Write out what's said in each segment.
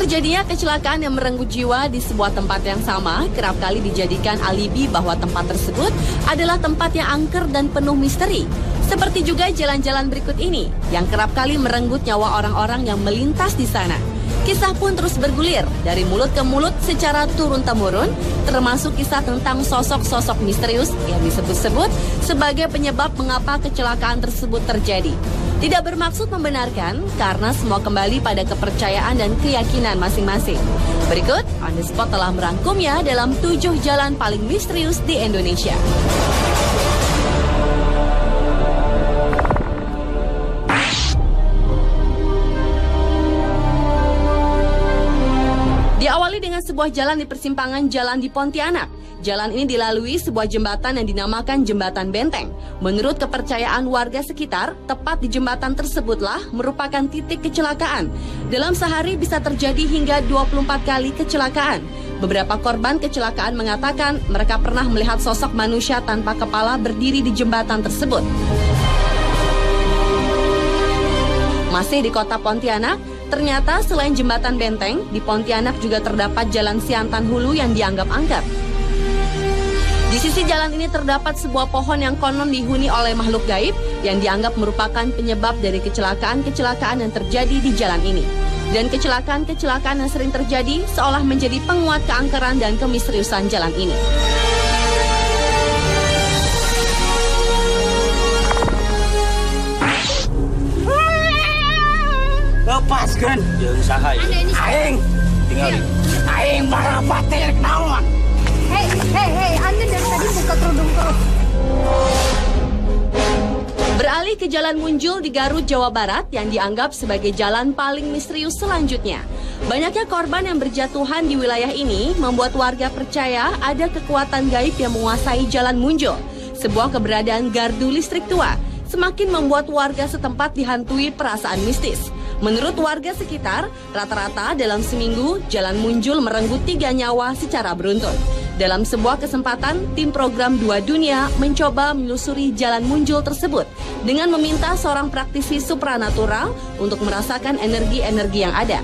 Terjadinya kecelakaan yang merenggut jiwa di sebuah tempat yang sama kerap kali dijadikan alibi bahwa tempat tersebut adalah tempat yang angker dan penuh misteri. Seperti juga jalan-jalan berikut ini yang kerap kali merenggut nyawa orang-orang yang melintas di sana. Kisah pun terus bergulir dari mulut ke mulut secara turun-temurun, termasuk kisah tentang sosok-sosok misterius yang disebut-sebut sebagai penyebab mengapa kecelakaan tersebut terjadi. Tidak bermaksud membenarkan karena semua kembali pada kepercayaan dan keyakinan masing-masing. Berikut, On The Spot telah merangkumnya dalam 7 jalan paling misterius di Indonesia. Diawali dengan sebuah jalan di persimpangan jalan di Pontianak. Jalan ini dilalui sebuah jembatan yang dinamakan Jembatan Benteng. Menurut kepercayaan warga sekitar, tepat di jembatan tersebutlah merupakan titik kecelakaan. Dalam sehari bisa terjadi hingga 24 kali kecelakaan. Beberapa korban kecelakaan mengatakan mereka pernah melihat sosok manusia tanpa kepala berdiri di jembatan tersebut. Masih di kota Pontianak, ternyata selain Jembatan Benteng, di Pontianak juga terdapat Jalan Siantan Hulu yang dianggap angker. Di sisi jalan ini terdapat sebuah pohon yang konon dihuni oleh makhluk gaib yang dianggap merupakan penyebab dari kecelakaan-kecelakaan yang terjadi di jalan ini. Dan kecelakaan-kecelakaan yang sering terjadi seolah menjadi penguat keangkeran dan kemisteriusan jalan ini. Lepaskan jeung saha ieu? Aing tinggal aing barang bater naon. Hei, Anda dari tadi buka kerudung terus. Beralih ke Jalan Munjul di Garut, Jawa Barat yang dianggap sebagai jalan paling misterius selanjutnya. Banyaknya korban yang berjatuhan di wilayah ini membuat warga percaya ada kekuatan gaib yang menguasai Jalan Munjul, sebuah keberadaan gardu listrik tua, semakin membuat warga setempat dihantui perasaan mistis. Menurut warga sekitar, rata-rata dalam seminggu, Jalan Munjul merenggut 3 nyawa secara beruntun. Dalam sebuah kesempatan, tim program 2 Dunia mencoba menelusuri Jalan Munjul tersebut dengan meminta seorang praktisi supranatural untuk merasakan energi-energi yang ada.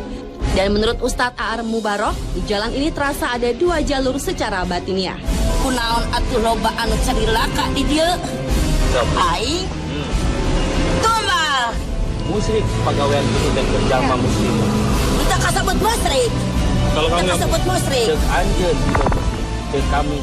Dan menurut Ustadz A.R. Mubarok, di jalan ini terasa ada 2 jalur secara batiniah. Kunaon atuh loba anu carilaka di dieu? Aing tumbal. Musrik pagawean itu dan berjamaah muslim. Kita kasebut musrik. Kalau kamu yang kasebut musrik. cek anjeun ke kami.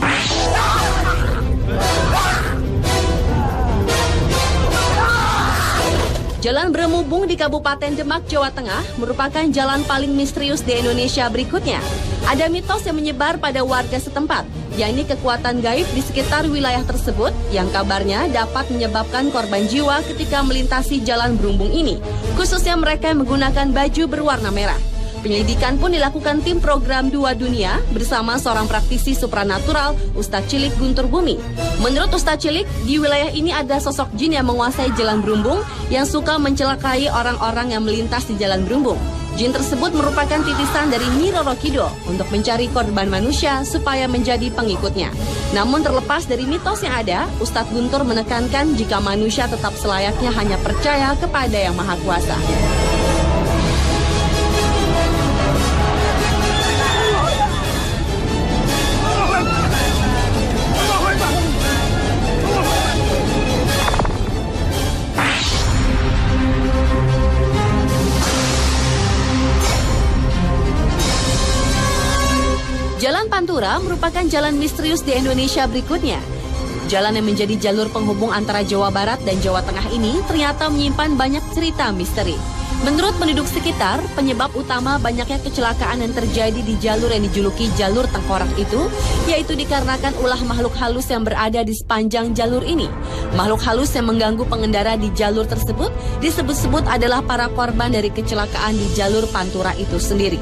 Jalan Beremubung di Kabupaten Demak, Jawa Tengah merupakan jalan paling misterius di Indonesia berikutnya. Ada mitos yang menyebar pada warga setempat, yakni kekuatan gaib di sekitar wilayah tersebut yang kabarnya dapat menyebabkan korban jiwa ketika melintasi jalan Berembung ini, khususnya mereka yang menggunakan baju berwarna merah. Penyelidikan pun dilakukan tim program 2 Dunia bersama seorang praktisi supranatural, Ustadz Cilik Guntur Bumi. Menurut Ustadz Cilik, di wilayah ini ada sosok jin yang menguasai jalan Berembung yang suka mencelakai orang-orang yang melintas di jalan Berembung. Jin tersebut merupakan titisan dari Nyi Roro Kidul untuk mencari korban manusia supaya menjadi pengikutnya. Namun terlepas dari mitos yang ada, Ustadz Guntur menekankan jika manusia tetap selayaknya hanya percaya kepada Yang Maha Kuasa. Jalan Pantura merupakan jalan misterius di Indonesia berikutnya. Jalan yang menjadi jalur penghubung antara Jawa Barat dan Jawa Tengah ini ternyata menyimpan banyak cerita misteri. Menurut penduduk sekitar, penyebab utama banyaknya kecelakaan yang terjadi di jalur yang dijuluki jalur tengkorak itu, yaitu dikarenakan ulah makhluk halus yang berada di sepanjang jalur ini. Makhluk halus yang mengganggu pengendara di jalur tersebut disebut-sebut adalah para korban dari kecelakaan di jalur Pantura itu sendiri.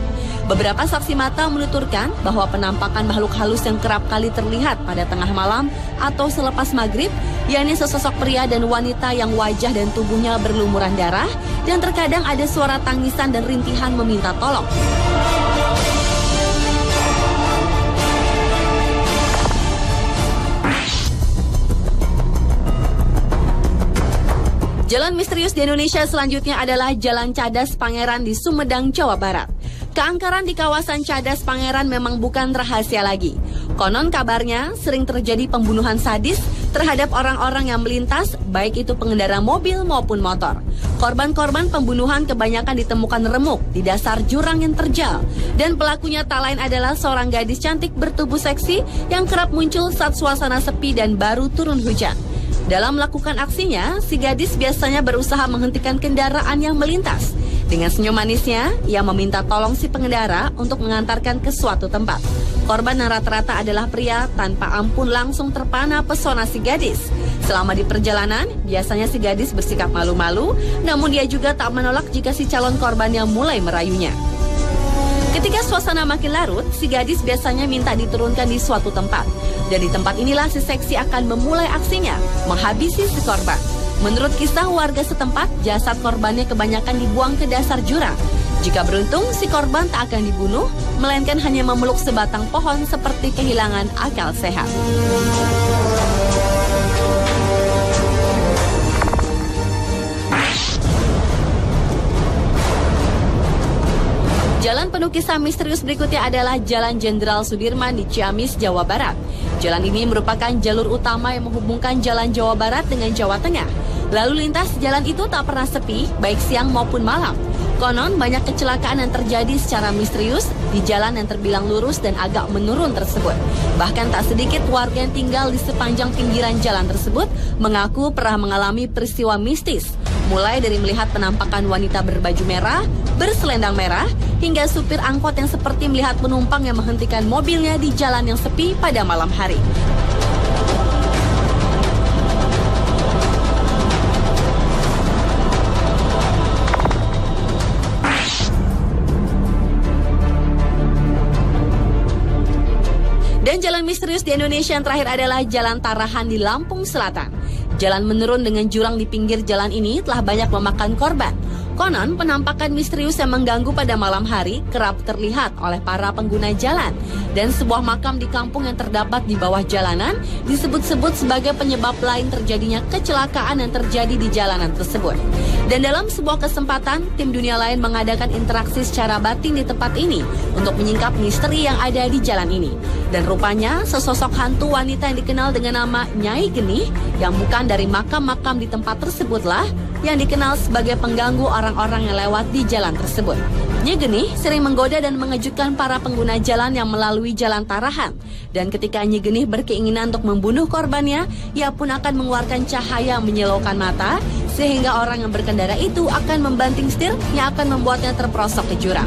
Beberapa saksi mata menuturkan bahwa penampakan makhluk halus yang kerap kali terlihat pada tengah malam atau selepas maghrib, yakni sesosok pria dan wanita yang wajah dan tubuhnya berlumuran darah, dan terkadang ada suara tangisan dan rintihan meminta tolong. Jalan misterius di Indonesia selanjutnya adalah Jalan Cadas Pangeran di Sumedang, Jawa Barat. Keangkeran di kawasan Cadas Pangeran memang bukan rahasia lagi. Konon kabarnya sering terjadi pembunuhan sadis terhadap orang-orang yang melintas, baik itu pengendara mobil maupun motor. Korban-korban pembunuhan kebanyakan ditemukan remuk di dasar jurang yang terjal. Dan pelakunya tak lain adalah seorang gadis cantik bertubuh seksi yang kerap muncul saat suasana sepi dan baru turun hujan. Dalam melakukan aksinya, si gadis biasanya berusaha menghentikan kendaraan yang melintas. Dengan senyum manisnya, ia meminta tolong si pengendara untuk mengantarkan ke suatu tempat. Korban yang rata-rata adalah pria, tanpa ampun langsung terpana pesona si gadis. Selama di perjalanan, biasanya si gadis bersikap malu-malu, namun dia juga tak menolak jika si calon korbannya mulai merayunya. Ketika suasana makin larut, si gadis biasanya minta diturunkan di suatu tempat. Dan di tempat inilah si seksi akan memulai aksinya, menghabisi si korban. Menurut kisah warga setempat, jasad korbannya kebanyakan dibuang ke dasar jurang. Jika beruntung, si korban tak akan dibunuh, melainkan hanya memeluk sebatang pohon seperti kehilangan akal sehat. Jalan penuh kisah misterius berikutnya adalah Jalan Jenderal Sudirman di Ciamis, Jawa Barat. Jalan ini merupakan jalur utama yang menghubungkan Jalan Jawa Barat dengan Jawa Tengah. Lalu lintas jalan itu tak pernah sepi, baik siang maupun malam. Konon banyak kecelakaan yang terjadi secara misterius di jalan yang terbilang lurus dan agak menurun tersebut. Bahkan tak sedikit warga yang tinggal di sepanjang pinggiran jalan tersebut mengaku pernah mengalami peristiwa mistis. Mulai dari melihat penampakan wanita berbaju merah, berselendang merah, hingga supir angkot yang seperti melihat penumpang yang menghentikan mobilnya di jalan yang sepi pada malam hari. Dan jalan misterius di Indonesia yang terakhir adalah Jalan Tarahan di Lampung Selatan. Jalan menurun dengan jurang di pinggir jalan ini telah banyak memakan korban. Konon, penampakan misterius yang mengganggu pada malam hari kerap terlihat oleh para pengguna jalan. Dan sebuah makam di kampung yang terdapat di bawah jalanan disebut-sebut sebagai penyebab lain terjadinya kecelakaan yang terjadi di jalanan tersebut. Dan dalam sebuah kesempatan, tim dunia lain mengadakan interaksi secara batin di tempat ini untuk menyingkap misteri yang ada di jalan ini. Dan rupanya, sesosok hantu wanita yang dikenal dengan nama Nyai Genih yang bukan dari makam-makam di tempat tersebutlah yang dikenal sebagai pengganggu orang-orang yang lewat di jalan tersebut. Nyai Genih sering menggoda dan mengejutkan para pengguna jalan yang melalui Jalan Tarahan. Dan ketika Nyai Genih berkeinginan untuk membunuh korbannya, ia pun akan mengeluarkan cahaya menyilaukan mata, sehingga orang yang berkendara itu akan membanting setir yang akan membuatnya terperosok ke jurang.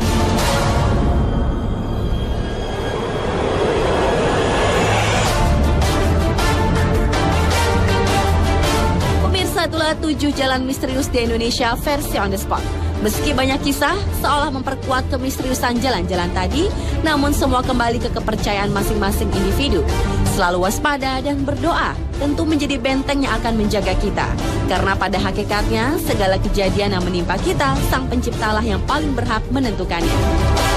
Itulah 7 jalan misterius di Indonesia versi on the spot. Meski banyak kisah seolah memperkuat kemisteriusan jalan-jalan tadi, namun semua kembali ke kepercayaan masing-masing individu. Selalu waspada dan berdoa tentu menjadi benteng yang akan menjaga kita. Karena pada hakikatnya segala kejadian yang menimpa kita, Sang Penciptalah yang paling berhak menentukannya.